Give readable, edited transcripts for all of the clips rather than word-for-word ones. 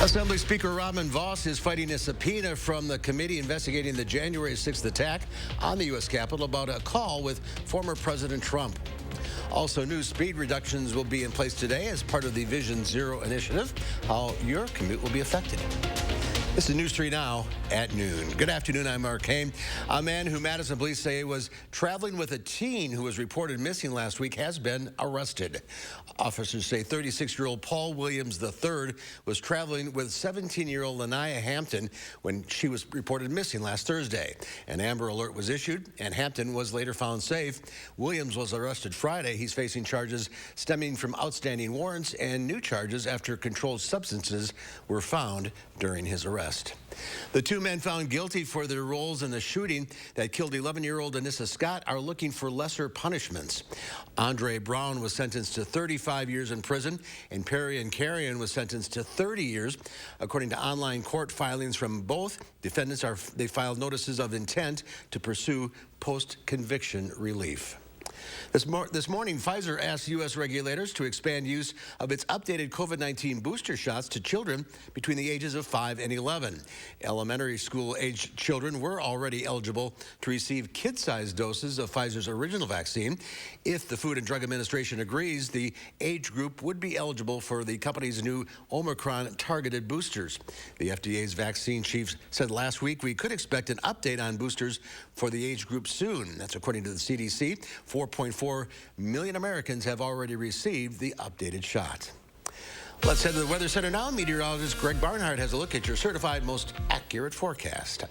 Assembly Speaker Voss is fighting a subpoena from the committee investigating the January 6th attack on the U.S. Capitol about a call with former President Trump. Also, new speed reductions will be in place today as part of the Vision Zero initiative. How your commute will be affected. This is News 3 Now at noon. Good afternoon, I'm Mark Kane. A man who Madison police say was traveling with a teen who was reported missing last week has been arrested. Officers say 36-year-old Paul Williams III was traveling with 17-year-old Lanaya Hampton when she was reported missing last Thursday. An Amber Alert was issued, and Hampton was later found safe. Williams was arrested Friday. He's facing charges stemming from outstanding warrants and new charges after controlled substances were found during his arrest. The two men found guilty for their roles in the shooting that killed 11-year-old Anissa Scott are looking for lesser punishments. Andre Brown was sentenced to 35 years in prison, and Perry and Carrion was sentenced to 30 years. According to online court filings from both defendants, they filed notices of intent to pursue post-conviction relief. This morning, Pfizer asked U.S. regulators to expand use of its updated COVID-19 booster shots to children between the ages of 5 and 11. Elementary school-aged children were already eligible to receive kid-sized doses of Pfizer's original vaccine. If the Food and Drug Administration agrees, the age group would be eligible for the company's new Omicron-targeted boosters. The FDA's vaccine chief said last week we could expect an update on boosters for the age group soon. That's according to the CDC. 4.4 million Americans have already received the updated shot. Let's head to the Weather Center now. Meteorologist Greg Barnhart has a look at your certified most accurate forecast.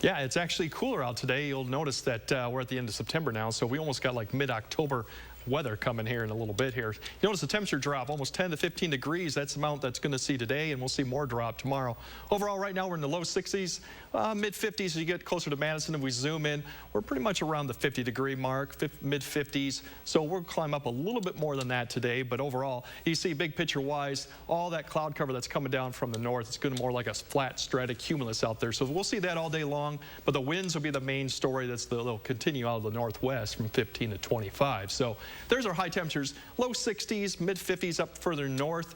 Yeah, it's actually cooler out today. You'll notice that we're at the end of September now, so we almost got like mid-October weather coming here in a little bit here. You notice the temperature drop almost 10 to 15 degrees. That's the amount that's going to see today, and we'll see more drop tomorrow. Overall, right now we're in the low 60s, mid-50s as you get closer to Madison. If we zoom in, we're pretty much around the 50-degree mark, mid-50s. So we'll climb up a little bit more than that today, but overall, you see big picture-wise, all that cloud cover that's coming down from the north, it's going to more like a flat stratocumulus out there. So we'll see that all day long, but the winds will be the main story. They'll continue out of the northwest from 15 to 25. So there's our high temperatures, low 60s, mid-50s up further north.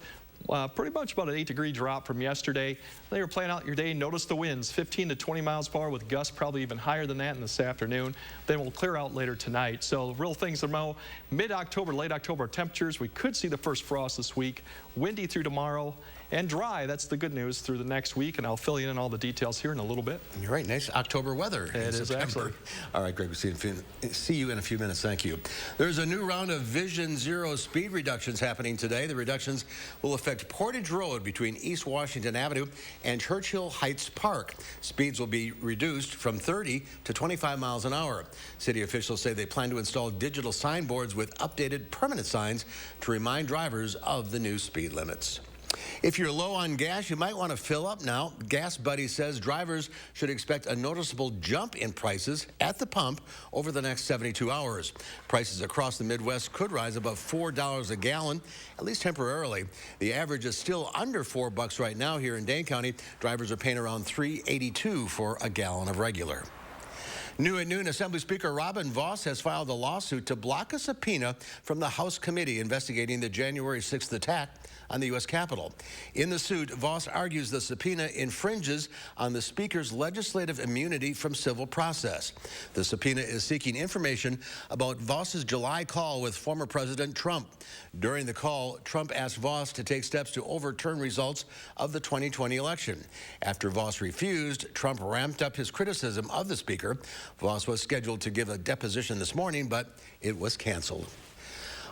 Pretty much about an 8-degree drop from yesterday. They were playing out your day. Notice the winds, 15 to 20 miles per hour with gusts probably even higher than that in this afternoon. Then we'll clear out later tonight. So real things to know, mid-October, late October temperatures. We could see the first frost this week. Windy through tomorrow and dry. That's the good news through the next week, and I'll fill you in all the details here in a little bit. You're right. Nice October weather in September. Actually. All right, Greg, we'll see you in a few minutes. Thank you. There's a new round of Vision Zero speed reductions happening today. The reductions will affect Portage Road between East Washington Avenue and Churchill Heights Park. Speeds will be reduced from 30 to 25 miles an hour. City officials say they plan to install digital signboards with updated permanent signs to remind drivers of the new speed limits. If you're low on gas, you might want to fill up now. Gas Buddy says drivers should expect a noticeable jump in prices at the pump over the next 72 hours. Prices across the Midwest could rise above $4 a gallon, at least temporarily. The average is still under $4 right now here in Dane County. Drivers are paying around $3.82 for a gallon of regular. New at noon, Assembly Speaker Voss has filed a lawsuit to block a subpoena from the House committee investigating the January 6th attack on the U.S. Capitol. In the suit, Voss argues the subpoena infringes on the Speaker's legislative immunity from civil process. The subpoena is seeking information about Voss's July call with former President Trump. During the call, Trump asked Voss to take steps to overturn results of the 2020 election. After Voss refused, Trump ramped up his criticism of the Speaker. Voss was scheduled to give a deposition this morning, but it was canceled.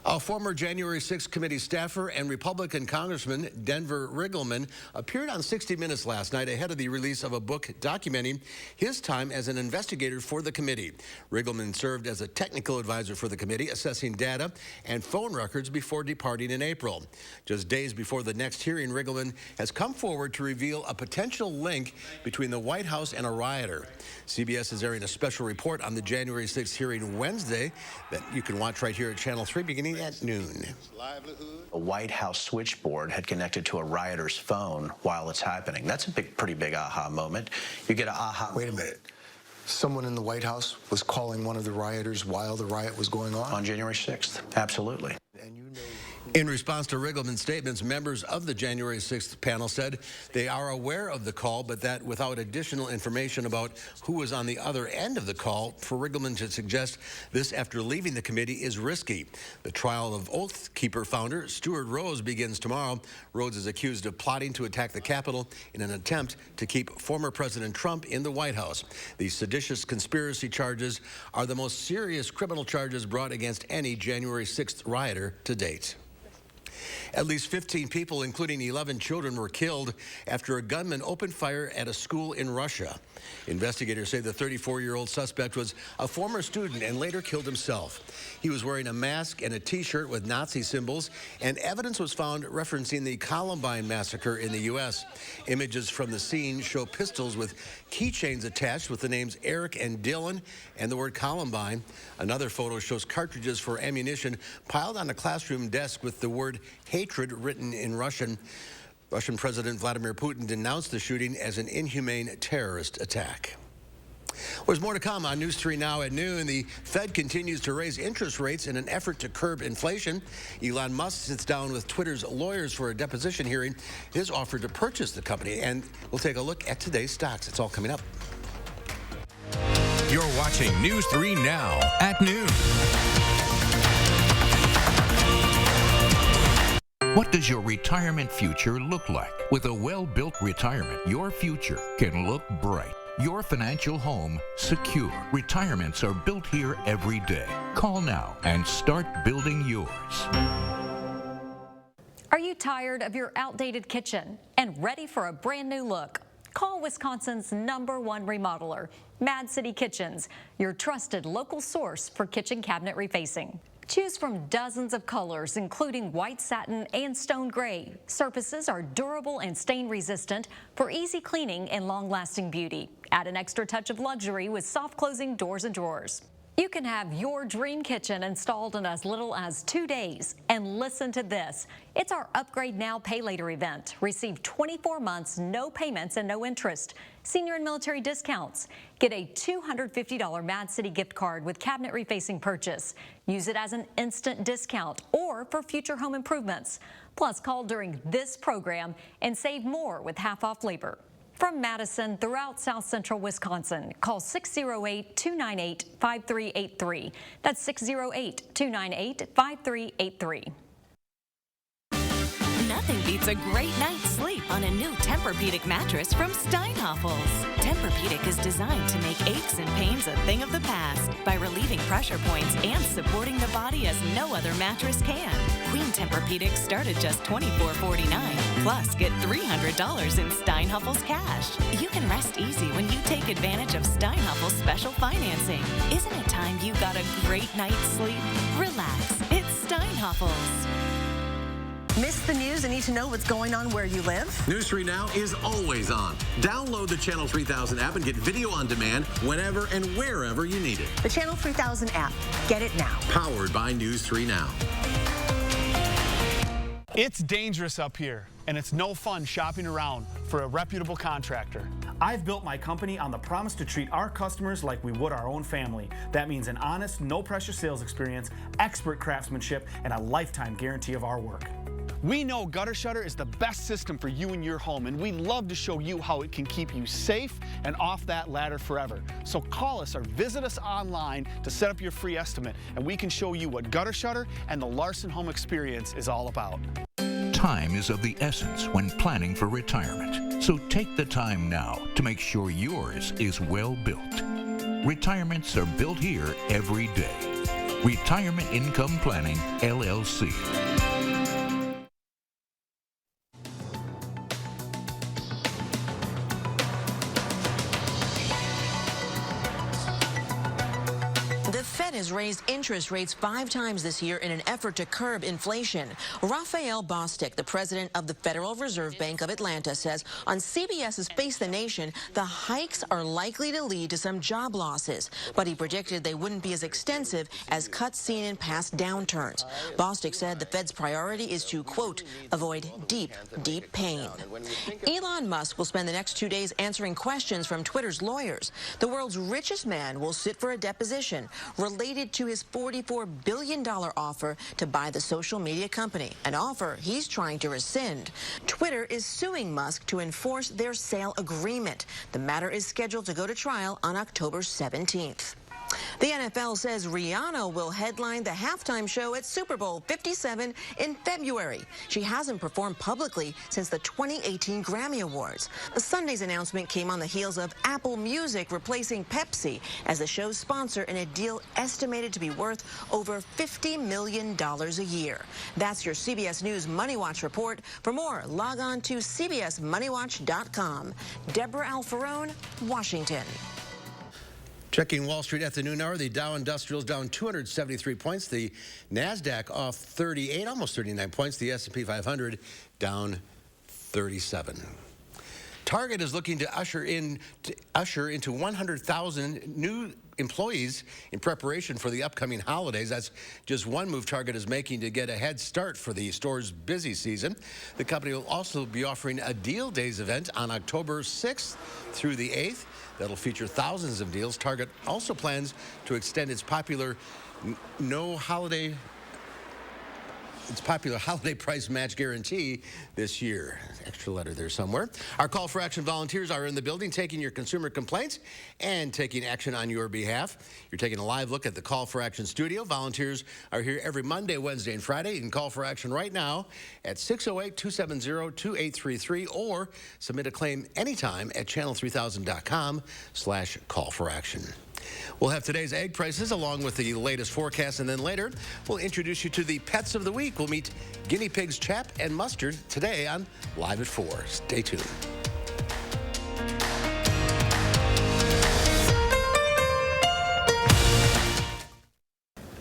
A former January 6th committee staffer and Republican Congressman Denver Riggleman appeared on 60 Minutes last night ahead of the release of a book documenting his time as an investigator for the committee. Riggleman served as a technical advisor for the committee, assessing data and phone records before departing in April. Just days before the next hearing, Riggleman has come forward to reveal a potential link between the White House and a rioter. CBS is airing a special report on the January 6th hearing Wednesday that you can watch right here at Channel 3 beginning at noon. A White House switchboard had connected to a rioter's phone while it's happening. That's a pretty big aha moment. You get an aha. Wait a minute. Someone in the White House was calling one of the rioters while the riot was going on? On January 6th, absolutely. And you know In response to Riggleman's statements, members of the January 6th panel said they are aware of the call, but that without additional information about who was on the other end of the call, for Riggleman to suggest this after leaving the committee is risky. The trial of Oath Keeper founder Stuart Rhodes begins tomorrow. Rhodes is accused of plotting to attack the Capitol in an attempt to keep former President Trump in the White House. The seditious conspiracy charges are the most serious criminal charges brought against any January 6th rioter to date. At least 15 people, including 11 children, were killed after a gunman opened fire at a school in Russia. Investigators say the 34-year-old suspect was a former student and later killed himself. He was wearing a mask and a T-shirt with Nazi symbols, and evidence was found referencing the Columbine massacre in the U.S. Images from the scene show pistols with keychains attached with the names Eric and Dylan and the word Columbine. Another photo shows cartridges for ammunition piled on a classroom desk with the word hatred written in Russian. Russian President Vladimir Putin denounced the shooting as an inhumane terrorist attack. There's more to come on News 3 Now at noon. The Fed continues to raise interest rates in an effort to curb inflation. Elon Musk sits down with Twitter's lawyers for a deposition hearing his offer to purchase the company. And we'll take a look at today's stocks. It's all coming up. You're watching News 3 Now at noon. What does your retirement future look like? With a well-built retirement, your future can look bright. Your financial home secure. Retirements are built here every day. Call now and start building yours. Are you tired of your outdated kitchen and ready for a brand new look? Call Wisconsin's #1 remodeler, Mad City Kitchens, your trusted local source for kitchen cabinet refacing. Choose from dozens of colors, including white satin and stone gray. Surfaces are durable and stain resistant for easy cleaning and long-lasting beauty. Add an extra touch of luxury with soft closing doors and drawers. You can have your dream kitchen installed in as little as 2 days. And listen to this. It's our Upgrade Now, Pay Later event. Receive 24 months, no payments and no interest. Senior and military discounts. Get a $250 Mad City gift card with cabinet refacing purchase. Use it as an instant discount or for future home improvements. Plus, call during this program and save more with half-off labor. From Madison throughout South Central Wisconsin, call 608-298-5383. That's 608-298-5383. Nothing beats a great night's sleep on a new Tempur-Pedic mattress from Steinhoffels. Tempur-Pedic is designed to make aches and pains a thing of the past by relieving pressure points and supporting the body as no other mattress can. Queen Tempur-Pedic start at just $24.49. Plus, get $300 in Steinhoffels cash. You can rest easy when you take advantage of Steinhoffels special financing. Isn't it time you got a great night's sleep? Relax. It's Steinhoffels. Miss the news and need to know what's going on where you live? News 3 Now is always on. Download the Channel 3000 app and get video on demand whenever and wherever you need it. The Channel 3000 app. Get it now. Powered by News 3 Now. It's dangerous up here, and it's no fun shopping around for a reputable contractor. I've built my company on the promise to treat our customers like we would our own family. That means an honest, no-pressure sales experience, expert craftsmanship, and a lifetime guarantee of our work. We know Gutter Shutter is the best system for you and your home, and we'd love to show you how it can keep you safe and off that ladder forever. So call us or visit us online to set up your free estimate, and we can show you what Gutter Shutter and the Larson Home Experience is all about. Time is of the essence when planning for retirement. So take the time now to make sure yours is well built. Retirements are built here every day. Retirement Income Planning, LLC. The Fed has raised interest rates 5 times this year in an effort to curb inflation. Raphael Bostic, the president of the Federal Reserve Bank of Atlanta, says on CBS's Face the Nation, the hikes are likely to lead to some job losses. But he predicted they wouldn't be as extensive as cuts seen in past downturns. Bostic said the Fed's priority is to, quote, avoid deep, deep pain. Elon Musk will spend the next 2 days answering questions from Twitter's lawyers. The world's richest man will sit for a deposition related acceded to his $44 billion offer to buy the social media company, an offer he's trying to rescind. Twitter is suing Musk to enforce their sale agreement. The matter is scheduled to go to trial on October 17th. The NFL says Rihanna will headline the halftime show at Super Bowl 57 in February. She hasn't performed publicly since the 2018 Grammy Awards. Sunday's announcement came on the heels of Apple Music replacing Pepsi as the show's sponsor in a deal estimated to be worth over $50 million a year. That's your CBS News Money Watch report. For more, log on to cbsmoneywatch.com. Deborah Alfarone, Washington. Checking Wall Street at the noon hour, the Dow Industrials down 273 points. The NASDAQ off 38, almost 39 points. The S&P 500 down 37. Target is looking to usher into 100,000 new employees in preparation for the upcoming holidays. That's just one move Target is making to get a head start for the store's busy season. The company will also be offering a Deal Days event on October 6th through the 8th. That'll feature thousands of deals. Target also plans to extend its popular holiday price match guarantee this year. Extra letter there somewhere. Our call for action volunteers are in the building taking your consumer complaints and taking action on your behalf. You're taking a live look at the Call for Action studio. Volunteers are here every Monday, Wednesday, and Friday. You can call for action right now at 608-270-2833 or submit a claim anytime at channel3000.com/call-for-action. We'll have today's egg prices along with the latest forecast, and then later we'll introduce you to the pets of the week. We'll meet guinea pigs Chap and Mustard today on Live at 4. Stay tuned.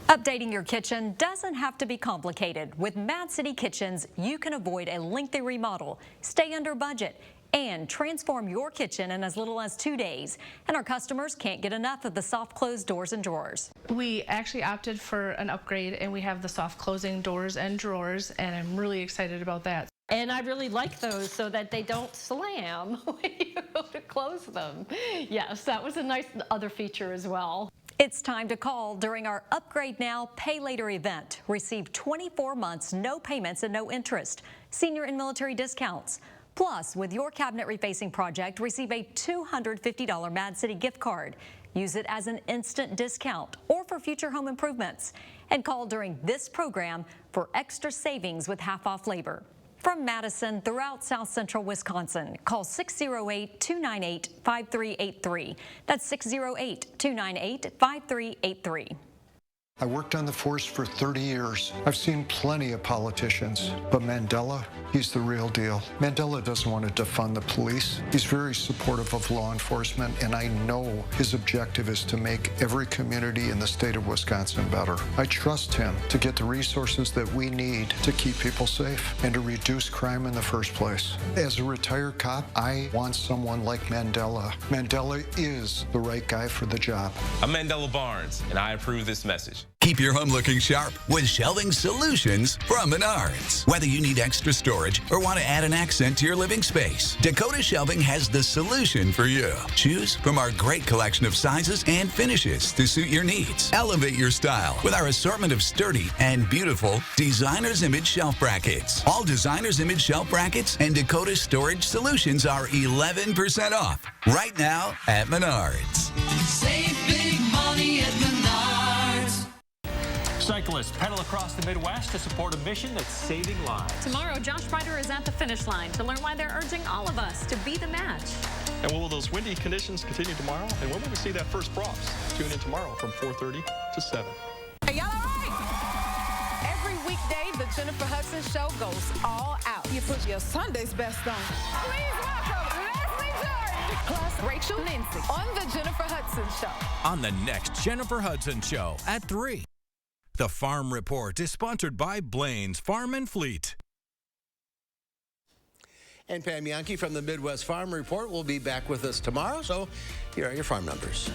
Updating your kitchen doesn't have to be complicated. With Mad City Kitchens, you can avoid a lengthy remodel, stay under budget, and transform your kitchen in as little as 2 days. And our customers can't get enough of the soft close doors and drawers. We actually opted for an upgrade, and we have the soft closing doors and drawers, and I'm really excited about that. And I really like those so that they don't slam when you go to close them. Yes, that was a nice other feature as well. It's time to call during our Upgrade Now, Pay Later event. Receive 24 months, no payments and no interest. Senior and military discounts. Plus, with your cabinet refacing project, receive a $250 Mad City gift card. Use it as an instant discount or for future home improvements. And call during this program for extra savings with half-off labor. From Madison throughout South Central Wisconsin, call 608-298-5383. That's 608-298-5383. I worked on the force for 30 years. I've seen plenty of politicians, but Mandela, he's the real deal. Mandela doesn't want to defund the police. He's very supportive of law enforcement, and I know his objective is to make every community in the state of Wisconsin better. I trust him to get the resources that we need to keep people safe and to reduce crime in the first place. As a retired cop, I want someone like Mandela. Mandela is the right guy for the job. I'm Mandela Barnes, and I approve this message. Keep your home looking sharp with shelving solutions from Menards. Whether you need extra storage or want to add an accent to your living space, Dakota Shelving has the solution for you. Choose from our great collection of sizes and finishes to suit your needs. Elevate your style with our assortment of sturdy and beautiful Designer's Image shelf brackets. All Designer's Image shelf brackets and Dakota storage solutions are 11% off right now at Menards. Save big money at Menards. Cyclists pedal across the Midwest to support a mission that's saving lives. Tomorrow, Josh Ryder is at the finish line to learn why they're urging all of us to be the match. And will those windy conditions continue tomorrow? And when will we see that first props? Tune in tomorrow from 4:30 to 7. Hey, y'all all right? Every weekday, the Jennifer Hudson Show goes all out. You put your Sunday's best on. Please welcome Leslie Jordan plus Rachel Lindsay on the Jennifer Hudson Show. On the next Jennifer Hudson Show at 3. The Farm Report is sponsored by Blaine's Farm and Fleet. And Pam Yankee from the Midwest Farm Report will be back with us tomorrow. So here are your farm numbers.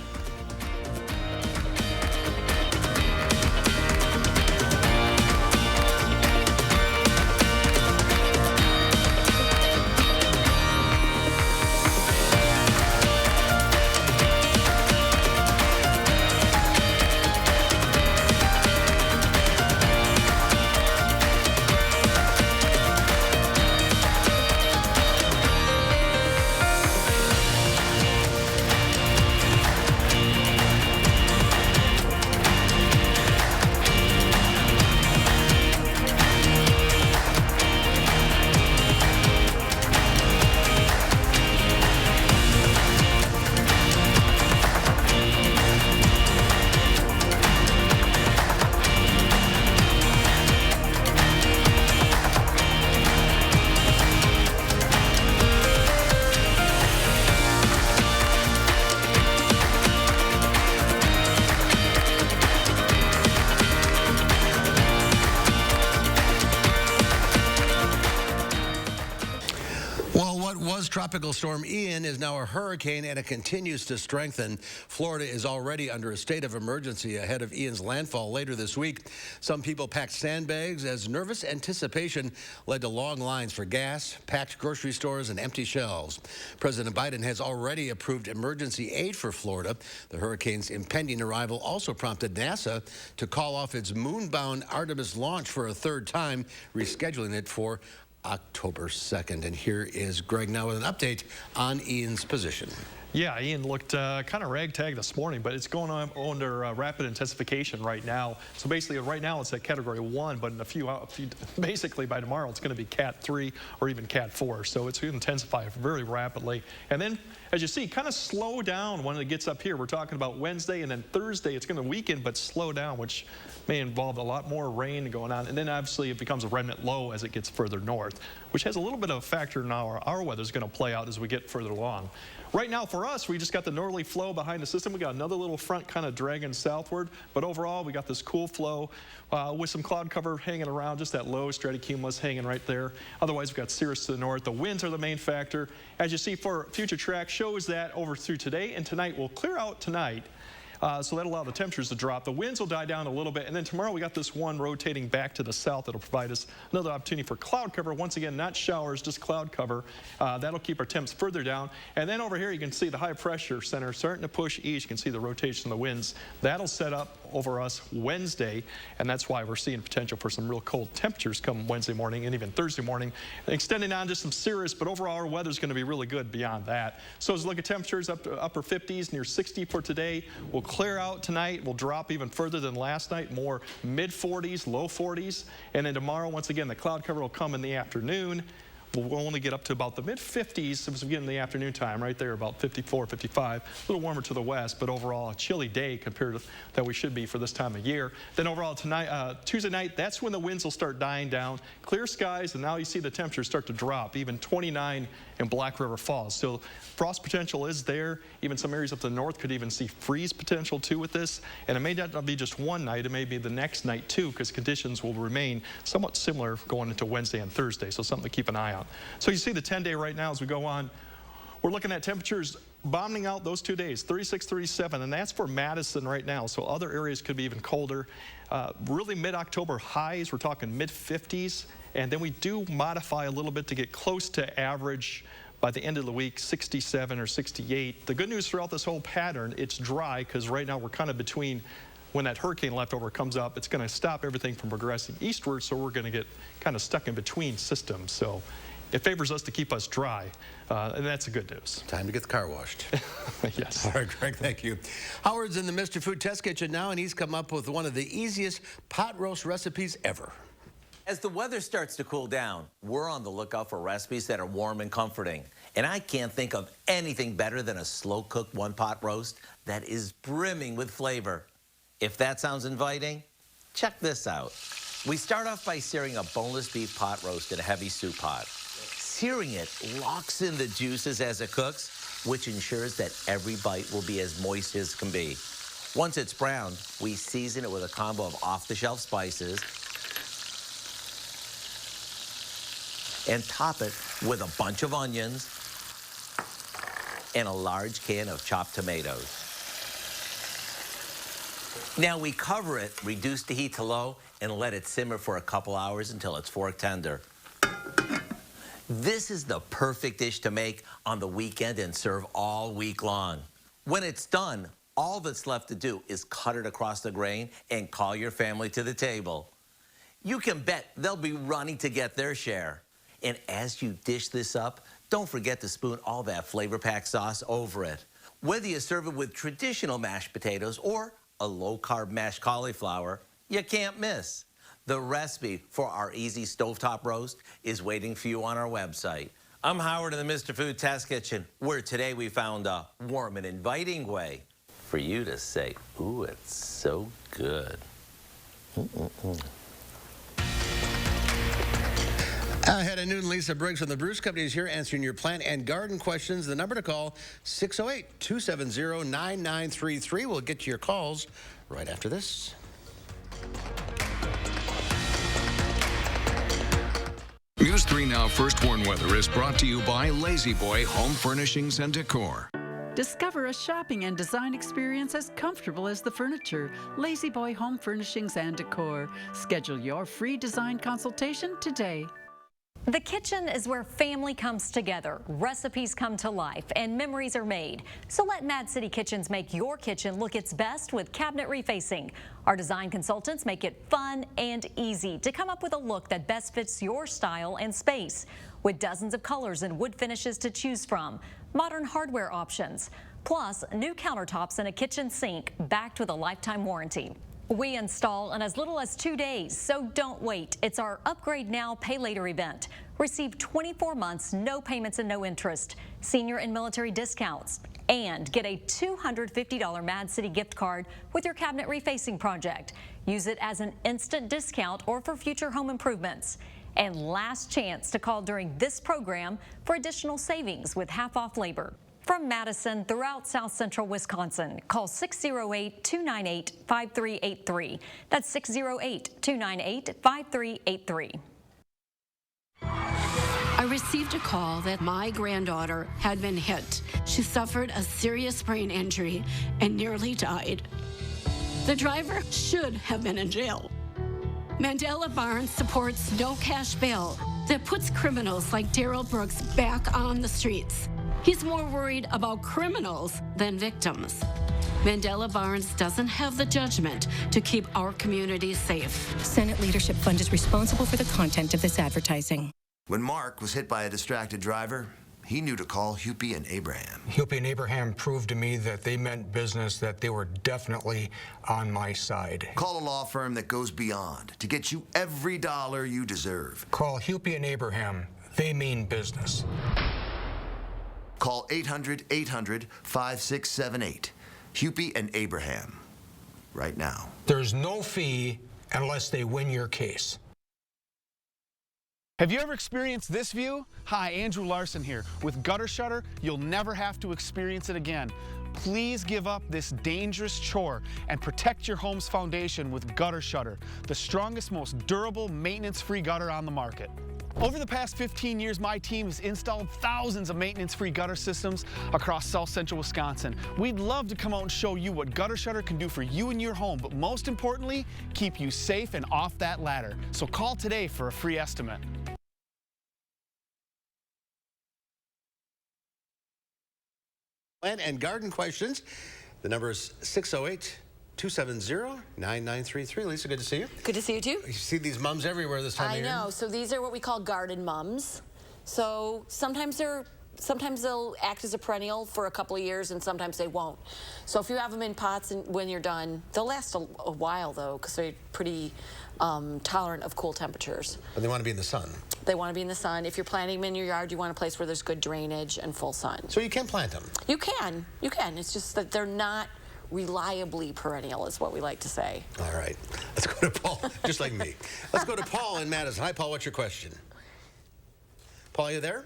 Well, what was Tropical Storm Ian is now a hurricane, and it continues to strengthen. Florida is already under a state of emergency ahead of Ian's landfall later this week. Some people packed sandbags as nervous anticipation led to long lines for gas, packed grocery stores, and empty shelves. President Biden has already approved emergency aid for Florida. The hurricane's impending arrival also prompted NASA to call off its moon-bound Artemis launch for a third time, rescheduling it for October 2nd. And here is Greg now with an update on Ian's position. Yeah, Ian looked kind of ragtag this morning, but it's going on under rapid intensification right now. So basically, right now it's at Category 1, but in a few basically by tomorrow it's going to be Cat 3 or even Cat 4. So it's going to intensify very rapidly. And then, as you see, kind of slow down when it gets up here. We're talking about Wednesday, and then Thursday it's going to weaken but slow down, which may involve a lot more rain going on. And then obviously it becomes a remnant low as it gets further north, which has a little bit of a factor in how our weather is going to play out as we get further along. Right now for us, we just got the northerly flow behind the system. We got another little front kind of dragging southward, but overall we got this cool flow with some cloud cover hanging around, just that low stratocumulus hanging right there. Otherwise, we've got cirrus to the north. The winds are the main factor. As you see, for future track shows that over through today and tonight will clear out tonight. So that'll allow the temperatures to drop. The winds will die down a little bit, and then tomorrow we got this one rotating back to the south that'll provide us another opportunity for cloud cover. Once again, not showers, just cloud cover. That'll keep our temps further down. And then over here you can see the high pressure center starting to push east. You can see the rotation of the winds. That'll set up over us Wednesday, and that's why we're seeing potential for some real cold temperatures come Wednesday morning and even Thursday morning, extending on to some cirrus, but overall our weather's going to be really good beyond that. So as we look at temperatures up to upper 50s, near 60 for today. We'll clear out tonight. We'll drop even further than last night, more mid-40s, low 40s, and then tomorrow, once again, the cloud cover will come in the afternoon. We'll only get up to about the mid-50s as we get in the afternoon time, right there, about 54, 55. A little warmer to the west, but overall a chilly day compared to that we should be for this time of year. Then overall tonight, Tuesday night, that's when the winds will start dying down. Clear skies, and now you see the temperatures start to drop, even 29 in Black River Falls. So frost potential is there. Even some areas up the north could even see freeze potential too with this. And it may not be just one night, it may be the next night too, because conditions will remain somewhat similar going into Wednesday and Thursday. So something to keep an eye on. So you see the 10-day right now as we go on. We're looking at temperatures bombing out those 2 days, 36, 37, and that's for Madison right now. So other areas could be even colder. Really mid-October highs, we're talking mid-50s. And then we do modify a little bit to get close to average by the end of the week, 67 or 68. The good news throughout this whole pattern, it's dry, because right now we're kind of between when that hurricane leftover comes up, it's going to stop everything from progressing eastward, so we're going to get kind of stuck in between systems. So it favors us to keep us dry, and that's the good news. Time to get the car washed. Yes. All right, Greg, thank you. Howard's in the Mr. Food Test Kitchen now, and he's come up with one of the easiest pot roast recipes ever. As the weather starts to cool down, we're on the lookout for recipes that are warm and comforting. And I can't think of anything better than a slow-cooked one-pot roast that is brimming with flavor. If that sounds inviting, check this out. We start off by searing a boneless beef pot roast in a heavy soup pot. Searing it locks in the juices as it cooks, which ensures that every bite will be as moist as can be. Once it's browned, we season it with a combo of off-the-shelf spices and top it with a bunch of onions and a large can of chopped tomatoes. Now we cover it, reduce the heat to low, and let it simmer for a couple hours until it's fork tender. This is the perfect dish to make on the weekend and serve all week long. When it's done, all that's left to do is cut it across the grain and call your family to the table. You can bet they'll be running to get their share. And as you dish this up, don't forget to spoon all that flavor-packed sauce over it. Whether you serve it with traditional mashed potatoes or a low-carb mashed cauliflower, you can't miss. The recipe for our easy stovetop roast is waiting for you on our website. I'm Howard in the Mr. Food Test Kitchen, where today we found a warm and inviting way for you to say, ooh, it's so good. Ahead at noon, Lisa Briggs from the Bruce Company is here answering your plant and garden questions. The number to call, 608-270-9933. We'll get to your calls right after this. Use 3 Now First Warn Weather is brought to you by Lazy Boy Home Furnishings and Decor. Discover a shopping and design experience as comfortable as the furniture. Lazy Boy Home Furnishings and Decor. Schedule your free design consultation today. The kitchen is where family comes together, recipes come to life, and memories are made. So let Mad City Kitchens make your kitchen look its best with cabinet refacing. Our design consultants make it fun and easy to come up with a look that best fits your style and space. With dozens of colors and wood finishes to choose from, modern hardware options, plus new countertops and a kitchen sink backed with a lifetime warranty. We install in as little as 2 days, so don't wait. It's our Upgrade Now, Pay Later event. Receive 24 months, no payments and no interest, senior and military discounts, and get a $250 Mad City gift card with your cabinet refacing project. Use it as an instant discount or for future home improvements. And last chance to call during this program for additional savings with half-off labor. From Madison throughout South Central Wisconsin, call 608-298-5383. That's 608-298-5383. I received a call that my granddaughter had been hit. She suffered a serious brain injury and nearly died. The driver should have been in jail. Mandela Barnes supports no cash bail that puts criminals like Darrell Brooks back on the streets. He's more worried about criminals than victims. Mandela Barnes doesn't have the judgment to keep our communities safe. Senate Leadership Fund is responsible for the content of this advertising. When Mark was hit by a distracted driver, he knew to call Hupy and Abraham. Hupy and Abraham proved to me that they meant business, that they were definitely on my side. Call a law firm that goes beyond to get you every dollar you deserve. Call Hupy and Abraham. They mean business. Call 800-800-5678. Hupy and Abraham. Right now. There's no fee unless they win your case. Have you ever experienced this view? Hi, Andrew Larson here. With Gutter Shutter, you'll never have to experience it again. Please give up this dangerous chore and protect your home's foundation with Gutter Shutter, the strongest, most durable, maintenance-free gutter on the market. Over the past 15 years, my team has installed thousands of maintenance-free gutter systems across South Central Wisconsin. We'd love to come out and show you what Gutter Shutter can do for you and your home, but most importantly, keep you safe and off that ladder. So call today for a free estimate. Land and garden questions. The number is 608-270-9933. Lisa, good to see you. Good to see you too. You see these mums everywhere this time of year. I know. So these are what we call garden mums. So sometimes they'll act as a perennial for a couple of years, and sometimes they won't. So if you have them in pots and when you're done, they'll last a while though, because they're pretty tolerant of cool temperatures. But they want to be in the sun. They want to be in the sun. If you're planting them in your yard, you want a place where there's good drainage and full sun. So you can plant them? You can. You can. It's just that they're not reliably perennial, is what we like to say. All right. Let's go to Paul, just like me. Let's go to Paul in Madison. Hi, Paul. What's your question? Paul, are you there?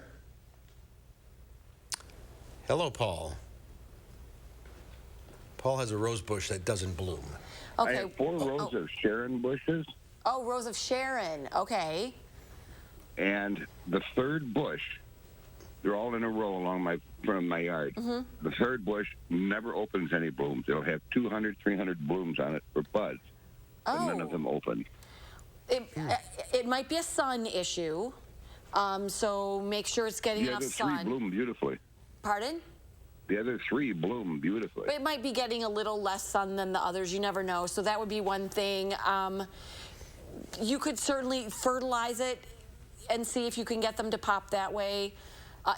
Hello, Paul. Paul has a rose bush that doesn't bloom. Okay. I have 4 rows of Sharon bushes. Oh, Rose of Sharon. Okay. And the third bush, they're all in a row along my front of my yard. Mm-hmm. The third bush never opens any blooms. It'll have 200, 300 blooms on it for buds, but none of them open. It might be a sun issue, so make sure it's getting enough sun. The other 3 bloom beautifully. Pardon? The other 3 bloom beautifully. It might be getting a little less sun than the others. You never know. So that would be one thing. You could certainly fertilize it and see if you can get them to pop that way.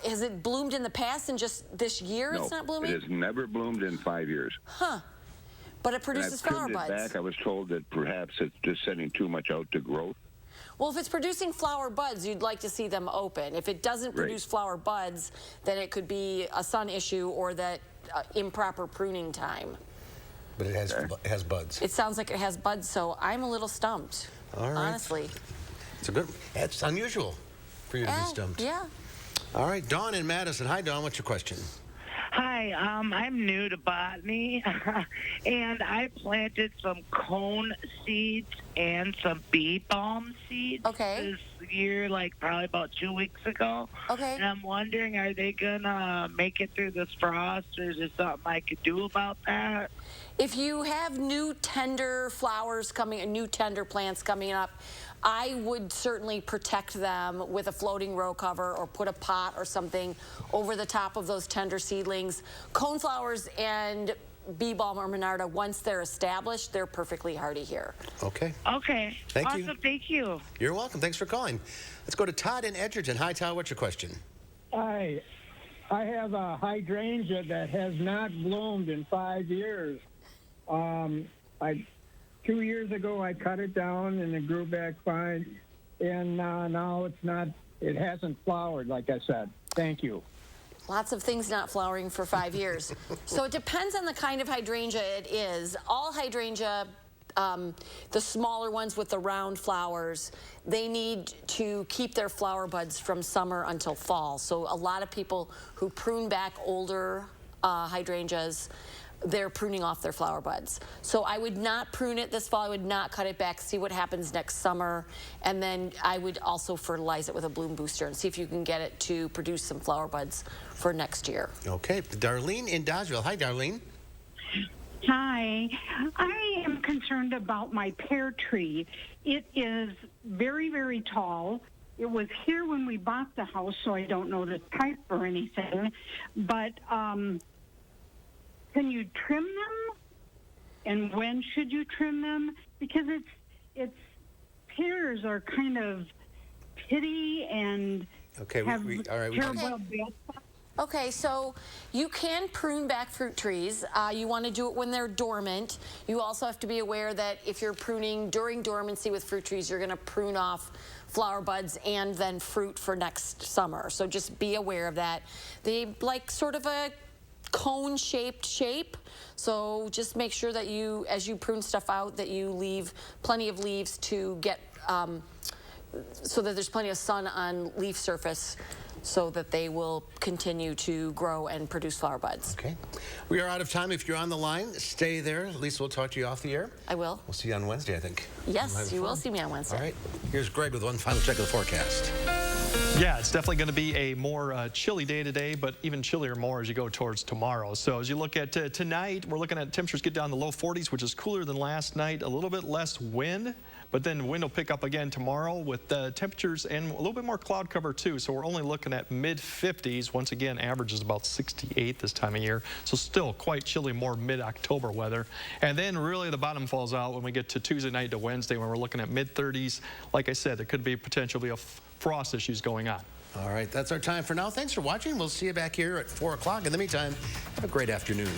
Has it bloomed in the past and just this year it's not blooming? It has never bloomed in 5 years. Huh. But it produces flower buds. Back, I was told that perhaps it's just sending too much out to growth. Well, if it's producing flower buds, you'd like to see them open. If it doesn't produce flower buds, then it could be a sun issue or that improper pruning time. But it has buds. It sounds like it has buds, so I'm a little stumped, all right. honestly. It's unusual for you to be stumped. Yeah. All right, Dawn in Madison. Hi, Dawn. What's your question? Hi, I'm new to botany, and I planted some cone seeds and some bee balm seeds this year, like probably about 2 weeks ago. Okay. And I'm wondering, are they gonna make it through this frost, or is there something I could do about that? If you have new tender flowers coming, new tender plants coming up, I would certainly protect them with a floating row cover or put a pot or something over the top of those tender seedlings. Coneflowers and bee balm or monarda, once they're established, they're perfectly hardy here. Okay. Okay. Thank awesome. you. Thank you. You're welcome. Thanks for calling. Let's go to Todd in Edgerton. Hi, Todd. What's your question? Hi. I have a hydrangea that has not bloomed in 5 years. 2 years ago, I cut it down and it grew back fine. And now it hasn't flowered, like I said. Thank you. Lots of things not flowering for 5 years. So it depends on the kind of hydrangea it is. All hydrangea, the smaller ones with the round flowers, they need to keep their flower buds from summer until fall. So a lot of people who prune back older hydrangeas, they're pruning off their flower buds. So I would not prune it this fall. I would not cut it back, see what happens next summer. And then I would also fertilize it with a bloom booster and see if you can get it to produce some flower buds for next year. Okay. Darlene in Dodgeville. Hi, Darlene. Hi. I am concerned about my pear tree. It is very, very tall. It was here when we bought the house, so I don't know the type or anything. But can you trim them? And when should you trim them? Because its pears are kind of pitty and have terrible bits. Okay, so you can prune back fruit trees. You want to do it when they're dormant. You also have to be aware that if you're pruning during dormancy with fruit trees, you're going to prune off flower buds and then fruit for next summer. So just be aware of that. They like sort of a cone-shaped shape, so just make sure that you, as you prune stuff out, that you leave plenty of leaves to get, so that there's plenty of sun on leaf surface, so that they will continue to grow and produce flower buds. Okay. We are out of time. If you're on the line, stay there. At least we'll talk to you off the air. I will. We'll see you on Wednesday, I think. Yes, you will see me on Wednesday. All right. Here's Greg with one final check of the forecast. Yeah, it's definitely going to be a more chilly day today, but even chillier more as you go towards tomorrow. So as you look at tonight, we're looking at temperatures get down to the low 40s, which is cooler than last night. A little bit less wind, but then wind will pick up again tomorrow with temperatures and a little bit more cloud cover too. So we're only looking at mid-50s. Once again, average is about 68 this time of year. So still quite chilly, more mid-October weather. And then really the bottom falls out when we get to Tuesday night to Wednesday when we're looking at mid-30s. Like I said, there could be potentially a frost issues going on. All right, that's our time for now. Thanks for watching. We'll see you back here at 4 o'clock. In the meantime, have a great afternoon.